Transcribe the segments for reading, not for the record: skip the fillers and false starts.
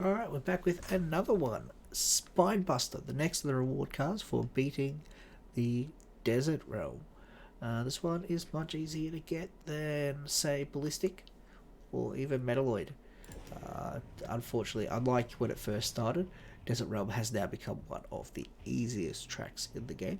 Alright, we're back with another one. Spinebuster, the next of the reward cards for beating the Desert Realm. This one is much easier to get than, say, Ballistic or even Metalloid. Unfortunately, unlike when it first started, Desert Realm has now become one of the easiest tracks in the game.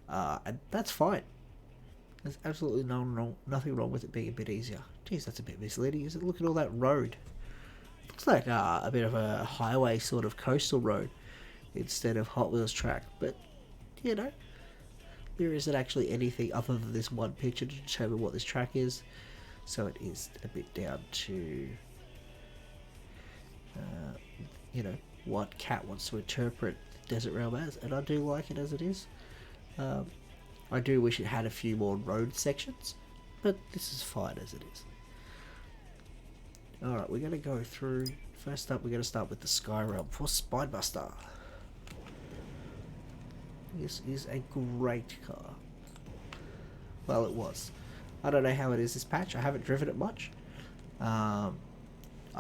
And that's fine. There's absolutely nothing wrong with it being a bit easier. Jeez, that's a bit misleading, is it? Look at all that road. Looks like a bit of a highway sort of coastal road instead of Hot Wheels track. But, you know, there isn't actually anything other than this one picture to determine what this track is. So it is a bit down to, you know, what Cat wants to interpret Desert Realm as. And I do like it as it is. I do wish it had a few more road sections, but this is fine as it is. Alright, we're going to go through. First up, we're going to start with the Sky Realm for Spinebuster. This is a great car. Well, it was. I don't know how it is this patch. I haven't driven it much. I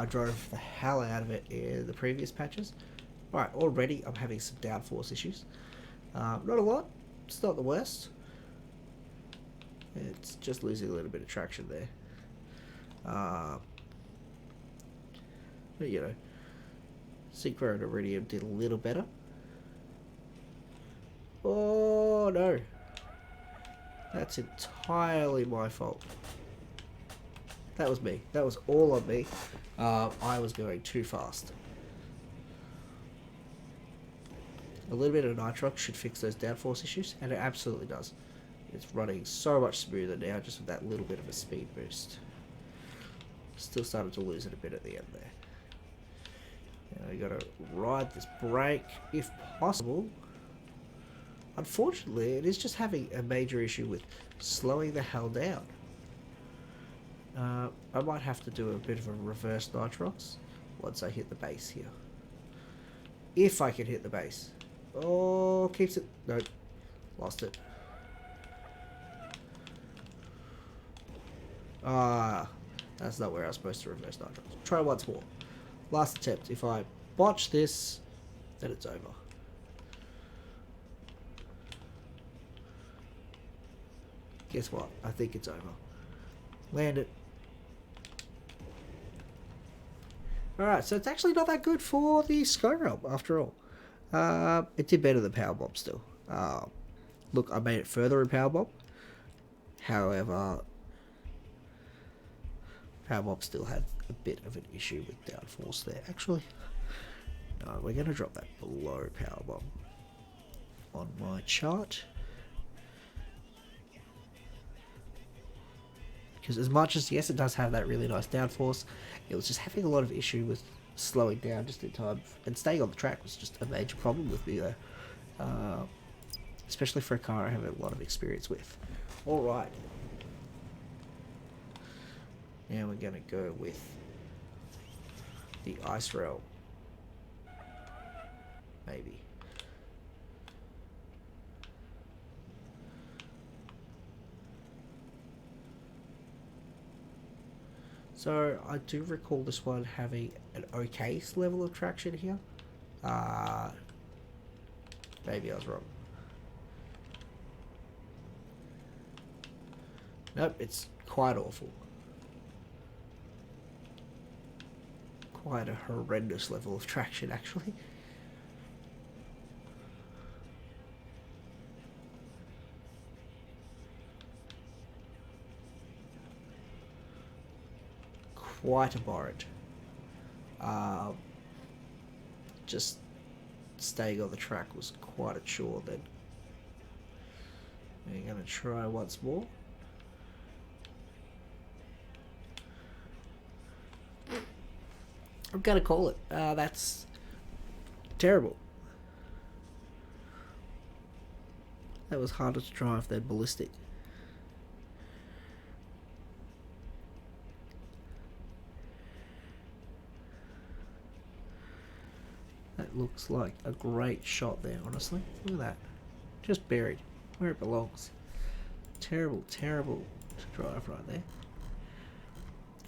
drove the hell out of it in the previous patches. Alright, already I'm having some downforce issues. Not a lot. It's not the worst. It's just losing a little bit of traction there. But, you know, Synchro and Iridium did a little better. Oh, no. That's entirely my fault. That was me. That was all on me. I was going too fast. A little bit of Nitrox should fix those downforce issues, and it absolutely does. It's running so much smoother now just with that little bit of a speed boost. Still started to lose it a bit at the end there. You gotta ride this brake if possible. Unfortunately, it is just having a major issue with slowing the hell down. I might have to do a bit of a reverse Nitrox once I hit the base here. If I can hit the base. Oh, keeps it. No, lost it. That's not where I was supposed to reverse Nitrox. Try once more. Last attempt. If I botch this, then it's over. Guess what? I think it's over. Land it. Alright, so it's actually not that good for the Sky Realm after all. It did better than Power Bomb still. Look, I made it further in Power Bomb. However, Power Bomb still had a bit of an issue with downforce there. Actually, no, we're going to drop that below Power Bomb on my chart. Because as much as, yes, it does have that really nice downforce, it was just having a lot of issue with slowing down just in time. And staying on the track was just a major problem with me there. Especially for a car I have a lot of experience with. Alright. Now we're going to go with the Ice Realm. Maybe. So I do recall this one having an okay level of traction here. Maybe I was wrong. Nope, it's quite awful. Quite a horrendous level of traction, actually. Quite abhorrent. Just staying on the track was quite a chore then. We're going to try once more. I'm going to call it. That's terrible. That was harder to drive than Ballistic. That looks like a great shot there, honestly. Look at that. Just buried where it belongs. Terrible, terrible to drive right there.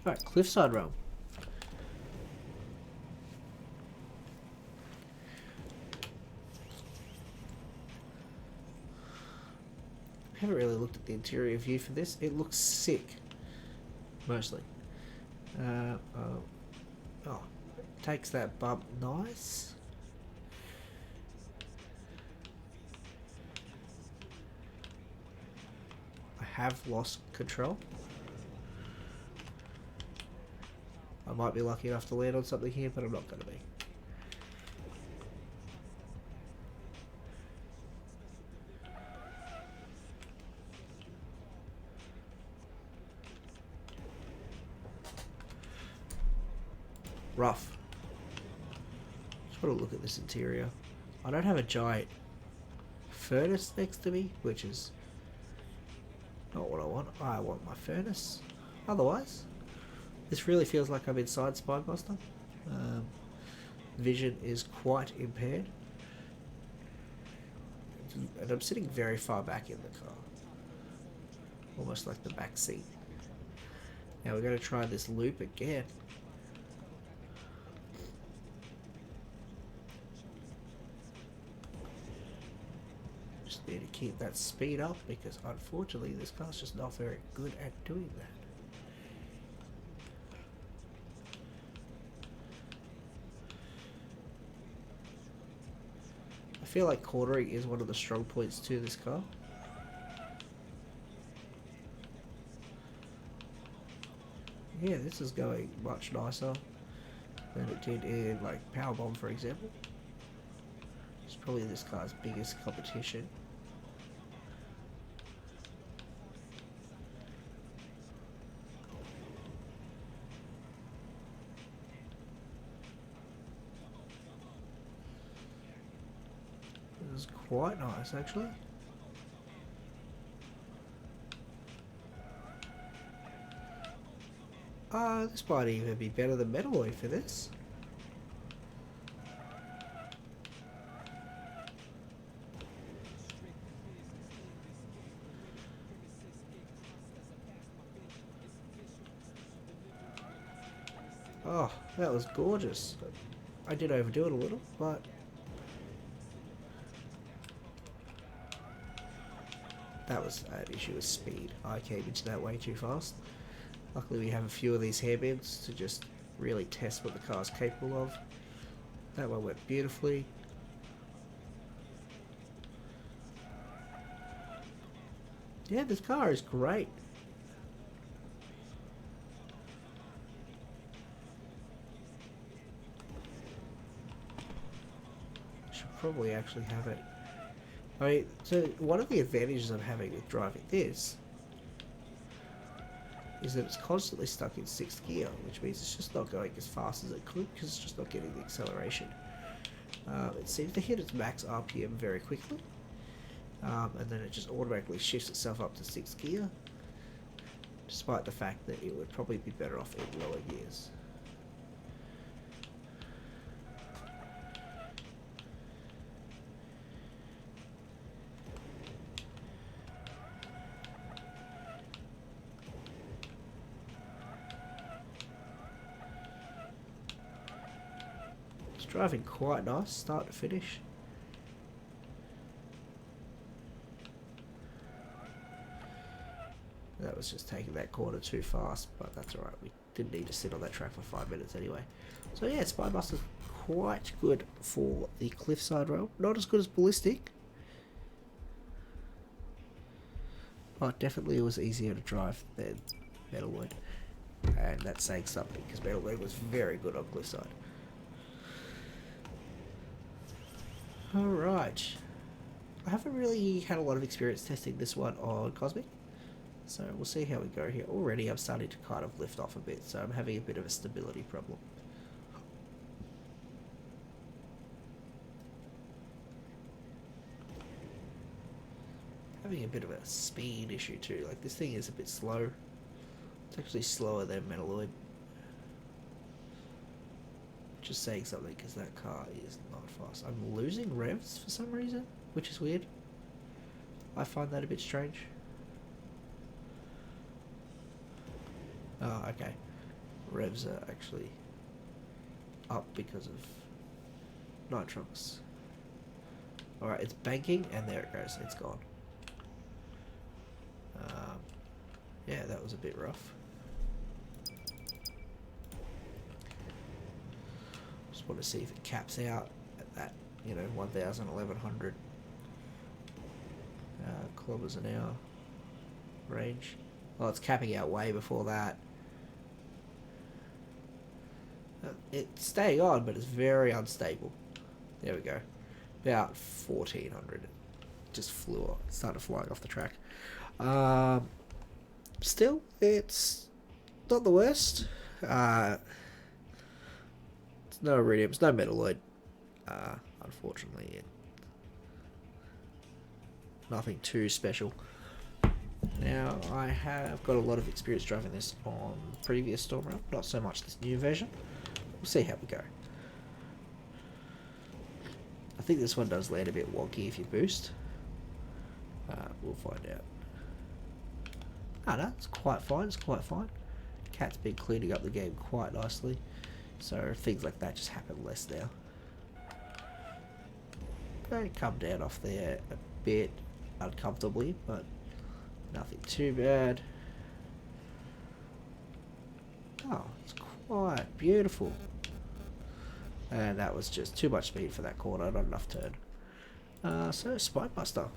Alright, Cliffside Realm. haven't really looked at the interior view for this. It looks sick, mostly. Oh, takes that bump nice. I have lost control. I might be lucky enough to land on something here, but I'm not going to be. Rough. Just want to look at this interior. I don't have a giant furnace next to me, which is not what I want. I want my furnace. Otherwise, this really feels like I'm inside Spinebuster. Vision is quite impaired. And I'm sitting very far back in the car. Almost like the back seat. Now we're going to try this loop again. Just need to keep that speed up because unfortunately this car's just not very good at doing that. I feel like cornering is one of the strong points to this car. Yeah, this is going much nicer than it did in like Powerbomb, for example. It's probably this car's biggest competition. It was quite nice, actually. This might even be better than Metalloy for this. Oh, that was gorgeous. I did overdo it a little, but that was an issue with speed. I came into that way too fast. Luckily we have a few of these hairbends to just really test what the car's capable of. That one went beautifully. Yeah, this car is great. Should probably actually have it. I mean, so one of the advantages I'm having with driving this is that it's constantly stuck in 6th gear, which means it's just not going as fast as it could because it's just not getting the acceleration. It seems to hit its max RPM very quickly, and then it just automatically shifts itself up to 6th gear, despite the fact that it would probably be better off in lower gears. Driving quite nice, start to finish. That was just taking that corner too fast, but that's alright. We didn't need to sit on that track for 5 minutes anyway. So yeah, Spinebuster's quite good for the cliffside rail. Not as good as Ballistic, but definitely it was easier to drive than Metalloid. And that's saying something, because Metalloid was very good on cliffside. Alright, I haven't really had a lot of experience testing this one on Cosmic, so we'll see how we go here. Already I'm starting to kind of lift off a bit, so I'm having a bit of a stability problem. Having a bit of a speed issue too, like this thing is a bit slow. It's actually slower than Metalloid. Just saying something because that car is not fast. I'm losing revs for some reason, which is weird. I find that a bit strange. Oh, okay. Revs are actually up because of Nitrox. Alright, it's banking and there it goes. It's gone. Yeah, that was a bit rough. Just want to see if it caps out at that, 1,000, 1,100 kilometers an hour range. Well, it's capping out way before that. It's staying on, but it's very unstable. There we go. About 1,400. Just flew off. Started flying off the track. Still, it's not the worst. It's no iridium, it's no metalloid. Unfortunately, nothing too special. Now, I have got a lot of experience driving this on previous Storm Realm, not so much this new version. We'll see how we go. I think this one does land a bit wonky if you boost. We'll find out. No, it's quite fine, it's quite fine. Cat's been cleaning up the game quite nicely, so things like that just happen less now. They come down off there a bit uncomfortably, but nothing too bad. Oh, it's quite beautiful. And that was just too much speed for that corner, not enough turn. So, Spinebuster.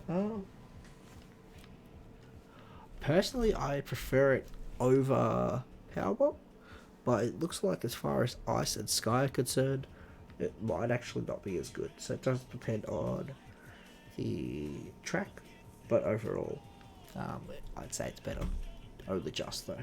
Personally, I prefer it over Powerbomb, but it looks like as far as Ice and Sky are concerned, it might actually not be as good. So it does depend on the track, but overall, I'd say it's better. Only just though.